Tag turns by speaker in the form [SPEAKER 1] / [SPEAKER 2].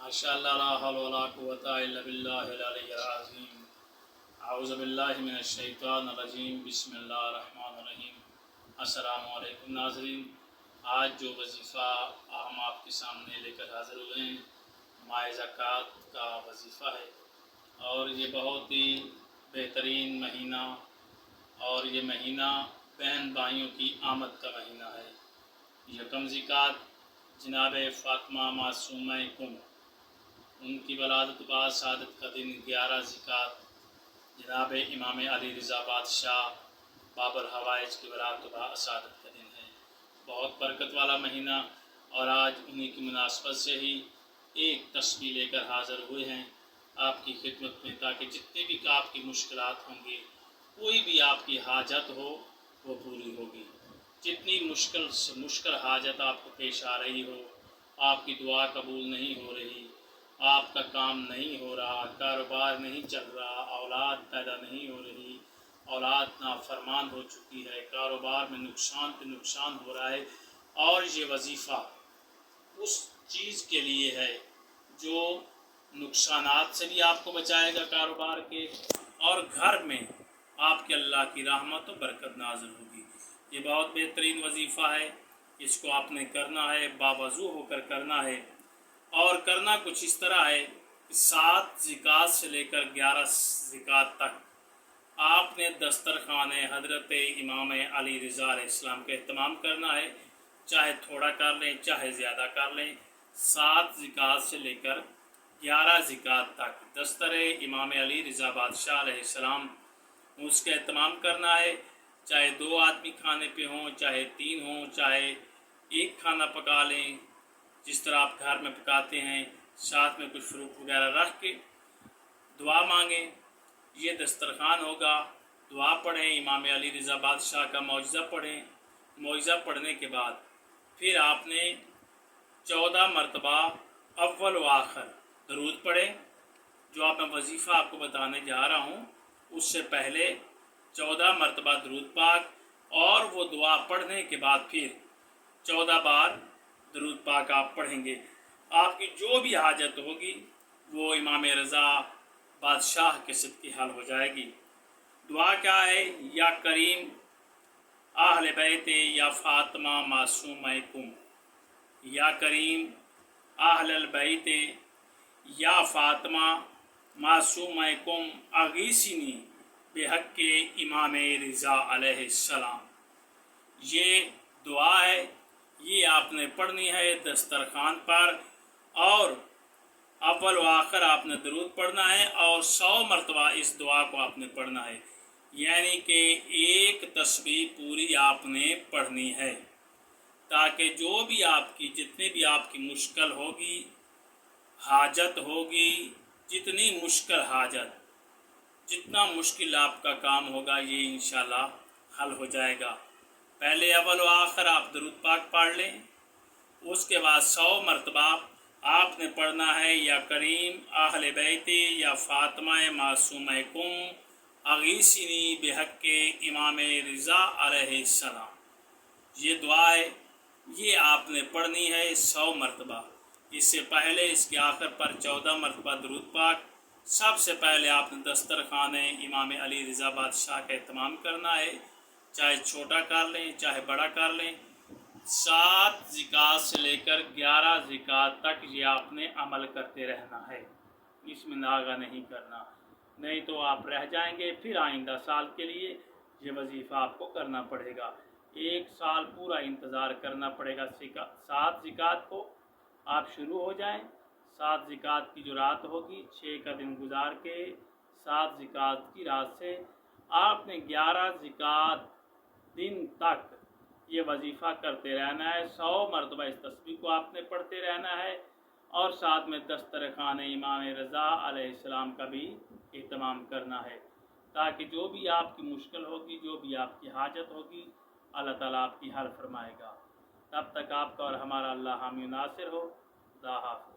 [SPEAKER 1] ماشاء اللہ لا حول ولا قوة الا باللہ العلی العظیم۔ اعوذ باللہ من الشیطان الرجیم، بسم اللہ الرحمن الرحیم۔ السلام علیکم ناظرین، آج جو وظیفہ ہم آپ کے سامنے لے کر حاضر ہوئے ہیں ماہ زکوٰۃ کا وظیفہ ہے، اور یہ بہت ہی بہترین مہینہ، اور یہ مہینہ بہن بھائیوں کی آمد کا مہینہ ہے۔ یکم زکوٰۃ جناب فاطمہ معصومہ کم، ان کی ولادت بعد سعادت کا دن 11 زکوٰۃ جناب امام علی رضا بادشاہ باب الحوائج کی ولادت بعد سعادت کا دن ہے۔ بہت برکت والا مہینہ، اور آج انہی کی مناسبت سے ہی ایک تسبیح لے کر حاضر ہوئے ہیں آپ کی خدمت میں، تاکہ جتنی بھی آپ کی مشکلات ہوں گی، کوئی بھی آپ کی حاجت ہو وہ پوری ہوگی۔ جتنی مشکل سے مشکل حاجت آپ کو پیش آ رہی ہو، آپ کی دعا قبول نہیں ہو رہی، آپ کا کام نہیں ہو رہا، کاروبار نہیں چل رہا، اولاد پیدا نہیں ہو رہی، اولاد نافرمان ہو چکی ہے، کاروبار میں نقصان پہ نقصان ہو رہا ہے، اور یہ وظیفہ اس چیز کے لیے ہے جو نقصانات سے بھی آپ کو بچائے گا کاروبار کے، اور گھر میں آپ کے اللہ کی رحمت و برکت نازل ہوگی۔ یہ بہت بہترین وظیفہ ہے، اس کو آپ نے کرنا ہے، باوضو ہو کر کرنا ہے، اور کرنا کچھ اس طرح ہے کہ 7 زکوٰۃ سے لے کر 11 زکوٰۃ تک آپ نے دسترخوان حضرت امام علی رضا علیہ السلام کا اہتمام کرنا ہے، چاہے تھوڑا کر لیں چاہے زیادہ کر لیں۔ 7 زکوٰۃ سے لے کر 11 زکوٰۃ تک دستر امام علی رضا بادشاہ علیہ السلام اس کا اہتمام کرنا ہے، چاہے 2 آدمی کھانے پہ ہوں، چاہے 3 ہوں، چاہے ایک کھانا پکا لیں، جس طرح آپ گھر میں پکاتے ہیں، ساتھ میں کچھ فروٹ وغیرہ رکھ کے دعا مانگیں۔ یہ دسترخوان ہوگا، دعا پڑھیں، امام علی رضا بادشاہ کا معجزہ پڑھیں۔ معجزہ پڑھنے کے بعد پھر آپ نے 14 مرتبہ اول و آخر درود پڑھیں۔ جو آپ میں وظیفہ آپ کو بتانے جا رہا ہوں اس سے پہلے 14 مرتبہ درود پاک، اور وہ دعا پڑھنے کے بعد پھر 14 بار درود پاک آپ پڑھیں گے۔ آپ کی جو بھی حاجت ہوگی وہ امام رضا بادشاہ کے صدقے حل ہو جائے گی۔ دعا کیا ہے؟ یا کریم اہل بیت یا فاطمہ معصومہ کم، یا کریم اہل البیت یا فاطمہ معصومہ کم اغیثنی بحق امام رضا علیہ السلام۔ یہ دعا ہے، یہ آپ نے پڑھنی ہے دسترخوان پر، اور اول و آخر آپ نے درود پڑھنا ہے، اور 100 مرتبہ اس دعا کو آپ نے پڑھنا ہے، یعنی کہ ایک تسبیح پوری آپ نے پڑھنی ہے، تاکہ جو بھی آپ کی جتنی بھی آپ کی مشکل ہوگی، حاجت ہوگی، جتنی مشکل حاجت، جتنا مشکل آپ کا کام ہوگا، یہ انشاءاللہ حل ہو جائے گا۔ پہلے اول و آخر آپ درود پاک پڑھ لیں، اس کے بعد 100 مرتبہ آپ نے پڑھنا ہے یا کریم اہل بیت یا فاطمہ معصومہ کم اغیثنی بحق امام رضا علیہ السلام۔ یہ دعا ہے، یہ آپ نے پڑھنی ہے 100 مرتبہ۔ اس سے پہلے اس کے آخر پر 14 مرتبہ درود پاک۔ سب سے پہلے آپ نے دسترخوان امام علی رضا بادشاہ کا اہتمام کرنا ہے، چاہے چھوٹا کر لیں چاہے بڑا کر لیں۔ 7 زکوٰۃ سے لے کر 11 زکوٰۃ تک یہ آپ نے عمل کرتے رہنا ہے، اس میں ناغہ نہیں کرنا، نہیں تو آپ رہ جائیں گے، پھر آئندہ سال کے لیے یہ وظیفہ آپ کو کرنا پڑے گا۔ 1 سال پورا انتظار کرنا پڑے گا۔ 7 زکوٰۃ کو آپ شروع ہو جائیں، 7 زکوٰۃ کی جو رات ہوگی 6 کا دن گزار کے 7 زکوٰۃ کی رات سے آپ نے 11 زکوٰۃ دن تک یہ وظیفہ کرتے رہنا ہے۔ 100 مرتبہ اس تسبیح کو آپ نے پڑھتے رہنا ہے، اور ساتھ میں دسترخوان امام رضا علیہ السلام کا بھی اہتمام کرنا ہے، تاکہ جو بھی آپ کی مشکل ہوگی، جو بھی آپ کی حاجت ہوگی، اللہ تعالیٰ آپ کی حل فرمائے گا۔ تب تک آپ کا اور ہمارا اللہ حامی و ناصر ہو۔ خدا حافظ۔